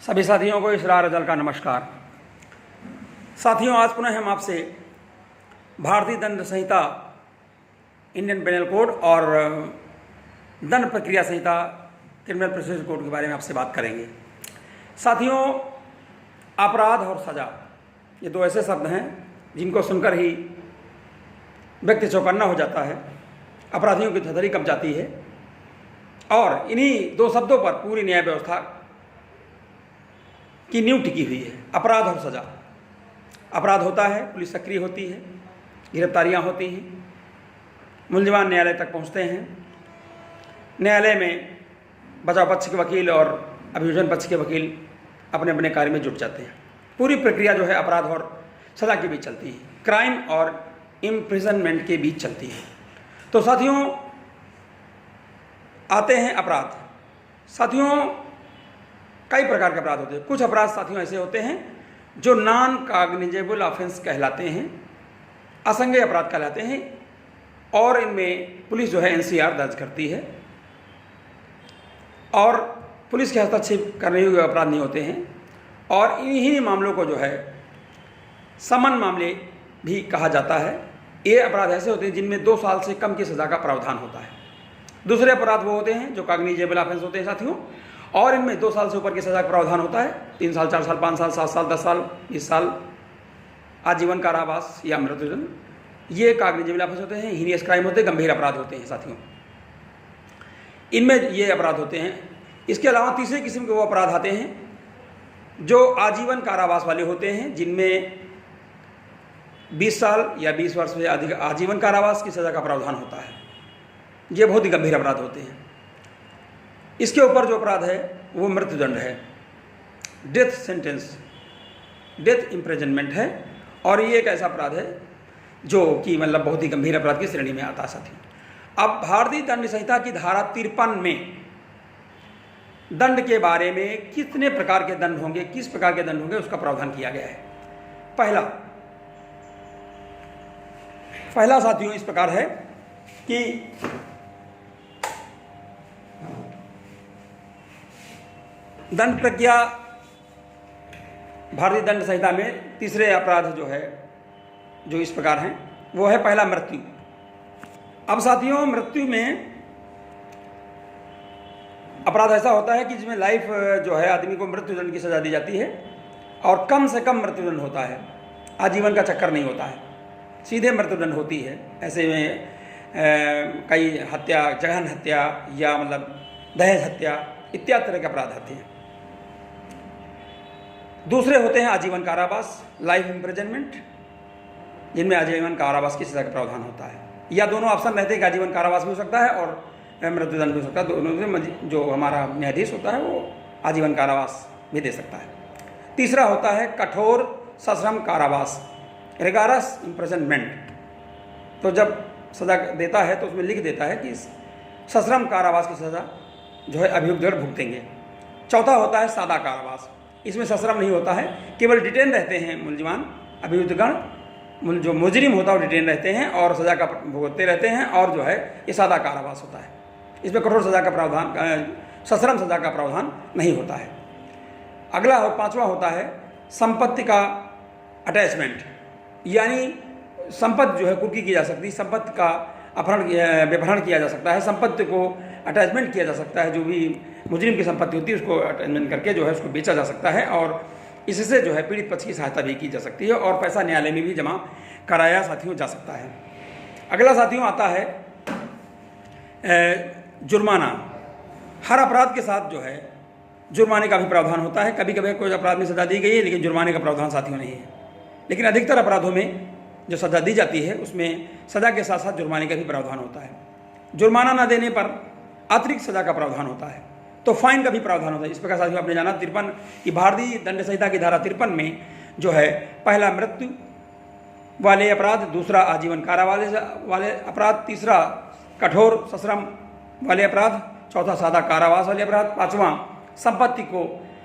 सभी साथियों को इसरार अजल का नमस्कार। साथियों, आज पुनः हम आपसे भारतीय दंड संहिता, इंडियन पेनल कोड और दंड प्रक्रिया संहिता, क्रिमिनल प्रोसीजर कोड के बारे में आपसे बात करेंगे। साथियों, अपराध और सज़ा ये दो ऐसे शब्द हैं जिनको सुनकर ही व्यक्ति चौकन्ना हो जाता है, अपराधियों की धधरी कब जाती है और इन्हीं दो शब्दों पर पूरी न्याय व्यवस्था की नींव टिकी हुई है। अपराध और सज़ा। अपराध होता है, पुलिस सक्रिय होती है, गिरफ्तारियां होती हैं, मुलजिमान न्यायालय तक पहुंचते हैं, न्यायालय में बचाव पक्ष के वकील और अभियोजन पक्ष के वकील अपने अपने कार्य में जुट जाते हैं। पूरी प्रक्रिया जो है अपराध और सज़ा के बीच चलती है, क्राइम और इम्प्रिजनमेंट के बीच चलती है। तो साथियों, आते हैं अपराध। साथियों, कई प्रकार के अपराध होते हैं। कुछ अपराध साथियों ऐसे होते हैं जो नॉन कॉग्निजेबल ऑफेंस कहलाते हैं, असंज्ञेय अपराध कहलाते हैं, और इनमें पुलिस जो है एनसीआर दर्ज करती है और पुलिस के हस्तक्षेप करने योग्य अपराध नहीं होते हैं। और इन्हीं मामलों को जो है समन मामले भी कहा जाता है। ये अपराध ऐसे होते हैं जिनमें 2 साल से कम की सज़ा का प्रावधान होता है। दूसरे अपराध वो होते हैं जो कॉग्निजेबल ऑफेंस होते हैं साथियों, और इनमें 2 साल से ऊपर की सज़ा का प्रावधान होता है। 3 साल, 4 साल, 5 साल, 7 साल, 10 साल, 20 साल, आजीवन कारावास या मृत्युदंड। ये कॉग्निजेबल ऑफेंस होते हैं, हीनियस क्राइम होते हैं, गंभीर अपराध होते हैं साथियों। इनमें ये अपराध होते हैं। इसके अलावा तीसरे किस्म के वो अपराध आते हैं जो आजीवन कारावास वाले होते हैं, जिनमें 20 साल या 20 वर्ष से अधिक आजीवन कारावास की सज़ा का प्रावधान होता है। ये बहुत ही गंभीर अपराध होते हैं। इसके ऊपर जो अपराध है वो मृत्युदंड है, डेथ सेंटेंस, डेथ इम्प्रिजनमेंट है। और ये एक ऐसा अपराध है जो कि मतलब बहुत ही गंभीर अपराध की श्रेणी में आता है साथियों। अब भारतीय दंड संहिता की धारा 53 में दंड के बारे में कितने प्रकार के दंड होंगे, किस प्रकार के दंड होंगे, उसका प्रावधान किया गया है। पहला साथियों इस प्रकार है कि दंड प्रक्रिया भारतीय दंड संहिता में तीसरे अपराध जो है जो इस प्रकार हैं वो है पहला मृत्यु। अब साथियों, मृत्यु में अपराध ऐसा होता है कि जिसमें लाइफ जो है आदमी को मृत्युदंड की सज़ा दी जाती है और कम से कम मृत्युदंड होता है, आजीवन का चक्कर नहीं होता है, सीधे मृत्युदंड होती है। ऐसे में कई हत्या, जघन्य हत्या या मतलब दहेज हत्या इत्यादि तरह के अपराध आते हैं। दूसरे होते हैं आजीवन कारावास, लाइफ इम्प्रिजनमेंट, जिनमें आजीवन कारावास की सज़ा का प्रावधान होता है, या दोनों ऑप्शन रहते हैं कि आजीवन कारावास भी हो सकता है और मृत्युदंड भी हो सकता है। दोनों में जो हमारा न्यायाधीश होता है वो आजीवन कारावास भी दे सकता है। तीसरा होता है कठोर सश्रम कारावास, रिगारस इम्प्रिजनमेंट। तो जब सज़ा देता है तो उसमें लिख देता है कि सश्रम कारावास की सज़ा जो है अभियुक्तगण भुगतेंगे। चौथा होता है सादा कारावास। इसमें सश्रम नहीं होता है, केवल डिटेन रहते हैं मुलजिमान, अभियुक्तगण, जो मुजरिम होता है वो डिटेन रहते हैं और सज़ा का भुगतते रहते हैं, और जो है ये सादा कारावास होता है। इसमें कठोर सज़ा का प्रावधान, सश्रम सज़ा का प्रावधान नहीं होता है। अगला पांचवा होता है संपत्ति का अटैचमेंट, यानी संपत्ति जो है कुर्की की जा सकती है, संपत्ति का व्यवहरण किया जा सकता है, संपत्ति को अटैचमेंट किया जा सकता है। जो भी मुजरिम की संपत्ति होती है उसको अटैचमेंट करके जो है उसको बेचा जा सकता है, और इससे जो है पीड़ित पक्ष की सहायता भी की जा सकती है और पैसा न्यायालय में भी जमा कराया साथियों जा सकता है। अगला साथियों आता है जुर्माना। हर अपराध के साथ जो है जुर्माने का भी प्रावधान होता है। कभी कभी कोई अपराध में सज़ा दी गई है लेकिन जुर्माने का प्रावधान साथियों नहीं है, लेकिन अधिकतर अपराधों में जो सज़ा दी जाती है उसमें सज़ा के साथ साथ जुर्माने का भी प्रावधान होता है। जुर्माना न देने पर अतिरिक्त सज़ा का प्रावधान होता है, तो फाइन का भी प्रावधान होता है। इस प्रकार साथियों आपने जाना 53 की भारतीय दंड संहिता की धारा 53 में जो है पहला मृत्यु वाले अपराध, दूसरा आजीवन कारावास वाले अपराध, तीसरा कठोर सश्रम वाले अपराध, चौथा सादा कारावास वाले अपराध, पांचवा संपत्ति को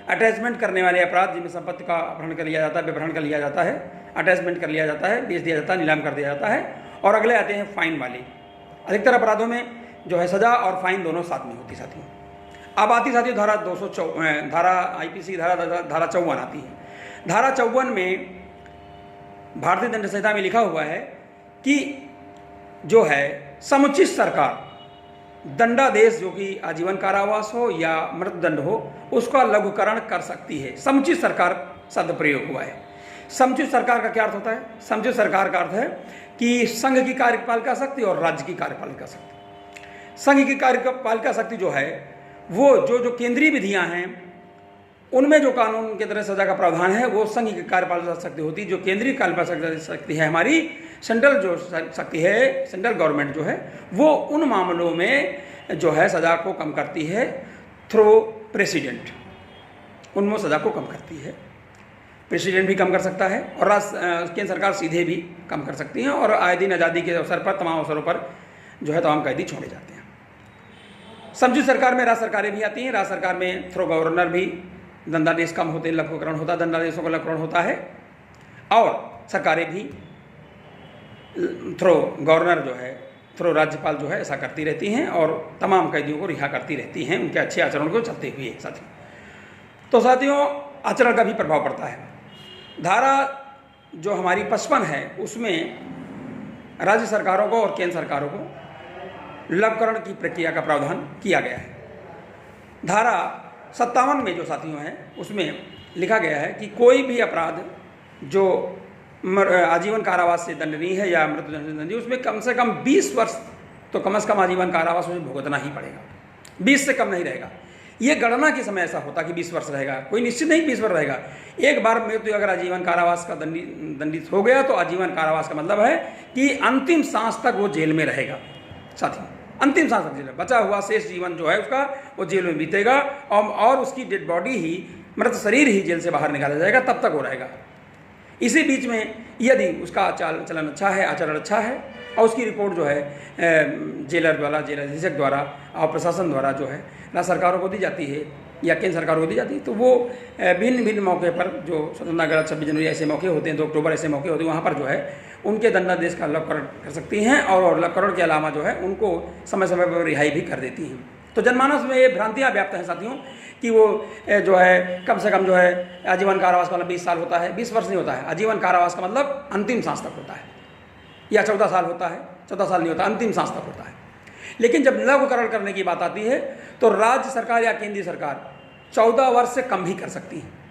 अटैचमेंट करने वाले अपराध, जिनमें संपत्ति का अपहरण कर लिया जाता है, व्यवहरण कर लिया जाता है, अटैचमेंट कर लिया जाता है, बेच दिया जाता है, नीलाम कर दिया जाता है। और अगले आते हैं फाइन वाले। अधिकतर अपराधों में जो है सज़ा और फाइन दोनों साथ में होती साथियों। अब आती साथियों धारा आईपीसी धारा 54 आती है। धारा 54 में भारतीय दंड संहिता में लिखा हुआ है कि जो है समुचित सरकार दंडादेश जो कि आजीवन कारावास हो या मृत्युदंड हो उसका लघुकरण कर सकती है। समुचित सरकार शब्द प्रयोग हुआ है। समुचित सरकार का क्या अर्थ होता है? समुचित सरकार का अर्थ है कि संघ की कार्यपालिका शक्ति और राज्य की कार्यपालिका शक्ति। संघ की कार्यपालिका शक्ति जो है वो जो केंद्रीय विधियां हैं उनमें जो कानून के तरह सजा का प्रावधान है वो संघ की कार्यपालिका शक्ति होती है। जो केंद्रीय कार्यपालिका शक्ति है हमारी सेंट्रल जो शक्ति है, सेंट्रल गवर्नमेंट जो है वो उन मामलों में जो है सजा को कम करती है थ्रू प्रेसिडेंट, उनमें सजा को कम करती है। प्रेसिडेंट भी कम कर सकता है और केंद्र सरकार सीधे भी कम कर सकती है और आए दिन आज़ादी के अवसर पर तमाम अवसरों पर जो है तमाम कैदी छोड़े जाते हैं। समुचित सरकार में राज्य सरकारें भी आती हैं। राज्य सरकार में थ्रू गवर्नर भी दंडादेश कम होते हैं, लघुकरण होता है, दंडादेशों का लघुकरण होता है और सरकारें भी थ्रू गवर्नर जो है थ्रू राज्यपाल जो है ऐसा करती रहती हैं और तमाम कैदियों को रिहा करती रहती हैं उनके अच्छे आचरण को चलते हुए। साथियों तो साथियों आचरण का भी प्रभाव पड़ता है। धारा जो हमारी 55 है उसमें राज्य सरकारों को और केंद्र सरकारों को लघुकरण की प्रक्रिया का प्रावधान किया गया है। धारा 57 में जो साथियों है उसमें लिखा गया है कि कोई भी अपराध जो आजीवन कारावास से दंडनीय है या मृत्युदंड से दंडनीय उसमें कम से कम 20 वर्ष तो कम से कम आजीवन कारावास में भुगतना ही पड़ेगा, 20 से कम नहीं रहेगा। ये गणना के समय ऐसा होता कि 20 वर्ष रहेगा, कोई निश्चित नहीं 20 वर्ष रहेगा। एक बार मृत्यु अगर आजीवन कारावास का दंडित हो गया तो आजीवन कारावास का मतलब है कि अंतिम सांस तक वो जेल में रहेगा। साथियों अंतिम सांस तक जेल में, बचा हुआ शेष जीवन जो है उसका वो जेल में बीतेगा और उसकी डेड बॉडी ही मृत शरीर ही जेल से बाहर निकाला जाएगा, तब तक वो रहेगा। इसी बीच में यदि उसका चलन अच्छा है, आचरण अच्छा है और उसकी रिपोर्ट जो है जेलर द्वारा, जेल अधीक्षक द्वारा और प्रशासन द्वारा जो है राज्य सरकारों को दी जाती है या केंद्र सरकारों को दी जाती है, तो वो भिन्न भिन्न मौके पर जो स्वतंत्रता दिवस 26 जनवरी ऐसे मौके होते हैं, 2 अक्टूबर ऐसे मौके होते हैं, वहाँ पर जो है उनके दंडादेश का लघुकरण कर सकती हैं और लघुकरण के अलावा जो है उनको समय समय पर रिहाई भी कर देती हैं। तो जनमानस में ये भ्रांतियाँ व्याप्त हैं साथियों कि वो जो है कम से कम जो है आजीवन कारावास का मतलब 20 साल होता है, 20 वर्ष नहीं होता है। आजीवन कारावास का मतलब अंतिम सांस तक होता है या 14 साल होता है, 14 साल नहीं होता, अंतिम सांस तक होता है। लेकिन जब लघुकरण करने की बात आती है तो राज्य सरकार या केंद्रीय सरकार 14 वर्ष से कम भी कर सकती है।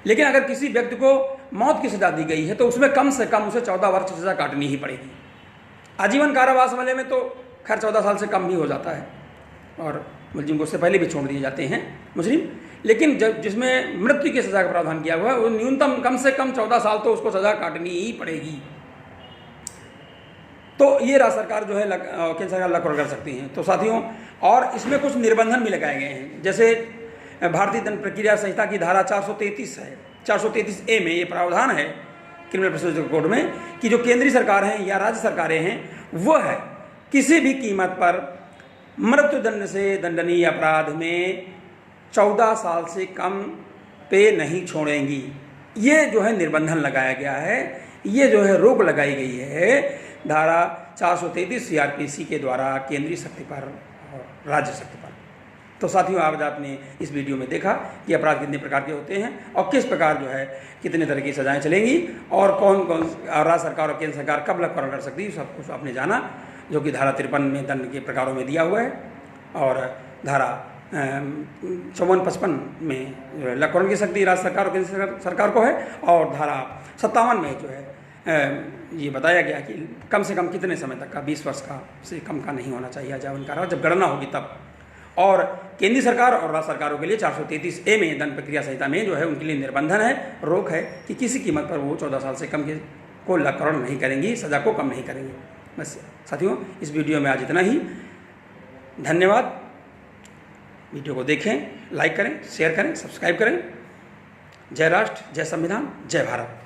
लेकिन अगर किसी व्यक्ति को मौत की सजा दी गई है तो उसमें कम से कम उसे 14 वर्ष की सजा काटनी ही पड़ेगी। आजीवन कारावास वाले में तो खैर 14 साल से कम भी हो जाता है और मुलजिम को उससे पहले भी छोड़ दिए जाते हैं मुजरिम। लेकिन जब जिसमें मृत्यु की सजा का प्रावधान किया हुआ है वो न्यूनतम कम से कम 14 साल तो उसको सजा काटनी ही पड़ेगी। तो ये राज्य सरकार जो है केंद्र सरकार लघुकरण कर सकती हैं। तो साथियों और इसमें कुछ निर्बंधन भी लगाए गए हैं, जैसे भारतीय दंड प्रक्रिया संहिता की धारा 433 है, 433A में ये प्रावधान है क्रिमिनल प्रोसीजर कोड में कि जो केंद्रीय सरकार हैं या राज्य सरकारें हैं वो है किसी भी कीमत पर मृत्युदंड से दंडनीय अपराध में 14 साल से कम पे नहीं छोड़ेंगी। ये जो है निर्बंधन लगाया गया है, ये जो है रोक लगाई गई है धारा 433 CRPC के द्वारा केंद्रीय शक्ति पर और राज्य शक्ति पर। तो साथियों आज आपने इस वीडियो में देखा कि अपराध कितने प्रकार के होते हैं और किस प्रकार जो है कितने तरह की सजाएं चलेंगी और कौन कौन राज्य सरकार और केंद्र सरकार कब लघुकरण कर सकती है, सब कुछ आपने जाना, जो कि धारा 53 में दंड के प्रकारों में दिया हुआ है और धारा 54-55 में लघुकरण की शक्ति राज्य सरकार और केंद्र सरकार को है और धारा 57 में जो है ये बताया गया कि कम से कम कितने समय तक का 20 वर्ष का से कम का नहीं होना चाहिए आजीवन कारावास, जब गणना होगी तब। और केंद्रीय सरकार और राज्य सरकारों के लिए 433A में दंड प्रक्रिया संहिता में जो है उनके लिए निर्बंधन है, रोक है कि किसी कीमत पर वो 14 साल से कम के को लघुकरण नहीं करेंगी, सजा को कम नहीं करेंगी। बस साथियों इस वीडियो में आज इतना ही। धन्यवाद। वीडियो को देखें, लाइक करें, शेयर करें, सब्सक्राइब करें। जय राष्ट्र, जय संविधान, जय भारत।